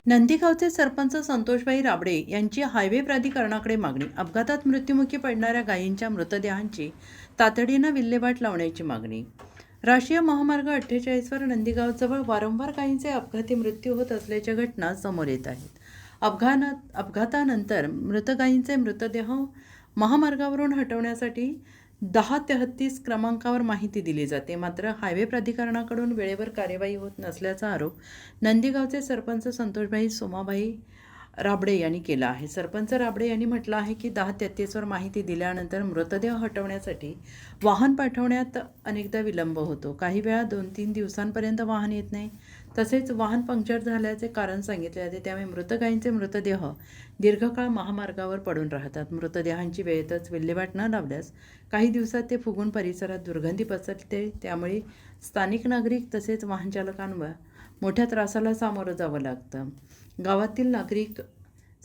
नंदीगावचे सरपंच संतोषभाई राबडे यांची हायवे प्राधिकरणाकडे मागणी. अपघातात मृत्युमुखी पडणाऱ्या गायींच्या मृतदेहांची तातडीनं विल्हेवाट लावण्याची मागणी. राष्ट्रीय महामार्ग 48वर नंदीगावजवळ वारंवार गायींचे अपघाती मृत्यू होत असल्याच्या घटना समोर येत आहेत. अपघातानंतर मृत गायींचे मृतदेह महामार्गावरून हटवण्यासाठी 1033 क्रमांकावर माहिती दिली जाते. मात्र हायवे प्राधिकरणाकडून वेळेवर कार्यवाही होत नसल्याचा आरोप नंदीगावचे सरपंच संतोषभाई सोमाभाई राबडे यांनी केला आहे. सरपंच राबडे यांनी म्हटलं आहे की 1033वर माहिती दिल्यानंतर मृतदेह हटवण्यासाठी वाहन पाठवण्यात अनेकदा विलंब होतो. काही वेळा 2-3 दिवसांपर्यंत वाहन येत नाही. तसेच वाहन पंक्चर झाल्याचे कारण सांगितले जाते. त्यामुळे मृत गायींचे मृतदेह दीर्घकाळ महामार्गावर पडून राहतात. मृतदेहांची वेळेतच विल्हेवाट न लावल्यास काही दिवसात ते फुगून परिसरात दुर्गंधी पसरते. त्यामुळे स्थानिक नागरिक तसेच वाहनचालकांवर मोठ्या त्रासाला सामोरं जावं लागतं. गावातील नागरिक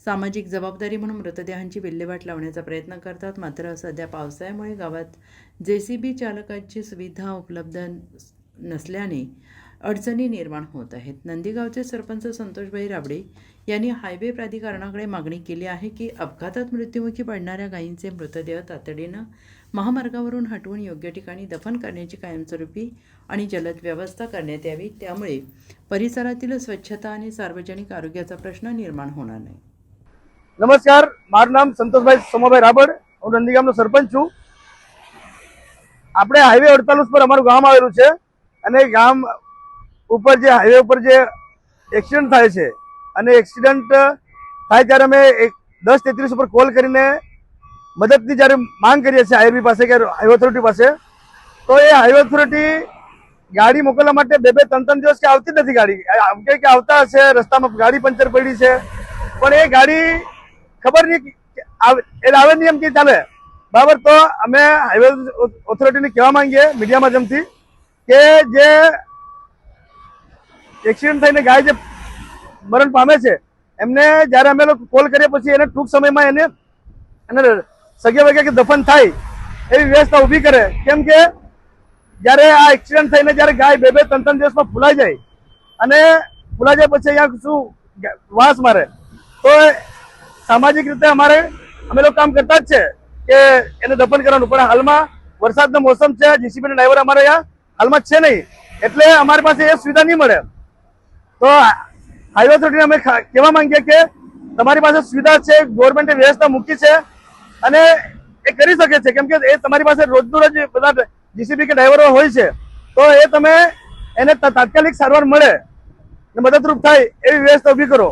सामाजिक जबाबदारी म्हणून मृतदेहांची विल्हेवाट लावण्याचा प्रयत्न करतात. मात्र सध्या पावसाळ्यामुळे गावात JCB चालकांची सुविधा उपलब्ध नसल्याने अडचणी निर्माण होत आहेत. नंदीगावचे सरपंच संतोषभाई राबडे यांनी हायवे प्राधिकरणाकडे मागणी केली आहे की अपघातात मृत्युमुखी पडणाऱ्या गायींचे मृतदेह तातडीनं महामार्गावरून हटवून योग्य ठिकाणी दफन करण्याची कायमस्वरूपी आणि जलद व्यवस्था करण्यात यावी. त्यामुळे परिसरातील स्वच्छता आणि सार्वजनिक आरोग्याचा प्रश्न निर्माण होणार नहीं। नमस्कार, माરું नाम संतोषभाई सोमाभाई राबड़, હું નંદીગામનો સરપંચ છું। આપણે હાઈવે 48 પર અમારું ગામ આવેલું છે અને ગામ ઉપર જે હાઈવે ઉપર જે એક્સિડન્ટ થાય છે અને એક્સિડન્ટ થાય ત્યારે અમે 1033 ઉપર કોલ કરીને મદદની જ્યારે માંગ કરીએ છીએ IRB પાસે કે હાઈવે ઓથોરિટી પાસે, તો એ હાઈવે ઓથોરિટી ગાડી મોકલવા માટે 2-3 દિવસ કે આવતી નથી ગાડી, કે આવતા હશે રસ્તામાં ગાડી પંચર પડી છે પણ એ ગાડી ખબર નહીં આવે નહીં એમ કે ચાલે બરાબર। તો અમે હાઈવે ઓથોરિટીને કહેવા માંગીએ મીડિયા માધ્યમથી કે જે એક્સિડન્ટ થઈને ગાય જે મરણ પામે છે એમને જ્યારે અમે લોકો કોલ કરીએ પછી એને ટૂંક સમયમાં એને સગે વગે કે દફન થાય એવી વ્યવસ્થા ઊભી કરે। કેમ કે જ્યારે આ એક્સિડન્ટ થઈને જ્યારે ગાય 2-3 દિવસમાં ફૂલાઈ જાય અને ફૂલાઈ જાય પછી અહીંયા શું વાસ મારે, તો સામાજિક રીતે અમારે અમે લોકો કામ કરતા જ છે કે એને દફન કરવાનું, પણ હાલમાં વરસાદનો મોસમ છે, JCB ના ડ્રાઈવર અમારે અહીંયા હાલમાં છે નહીં, એટલે અમારી પાસે એ સુવિધા નહીં મળે। તો હાઈવે ઓથોરિટીને અમે કહેવા માંગીએ કે તમારી પાસે સુવિધા છે, ગવર્મેન્ટે વ્યવસ્થા મૂકી છે અને એ કરી શકે છે, કેમ કે એ તમારી પાસે રોજનું રોજ બધા JCB કે ડ્રાઈવરો હોય છે, તો એ તમે એને તાત્કાલિક સારવાર મળે મદદરૂપ થાય એવી વ્યવસ્થા ઊભી કરો।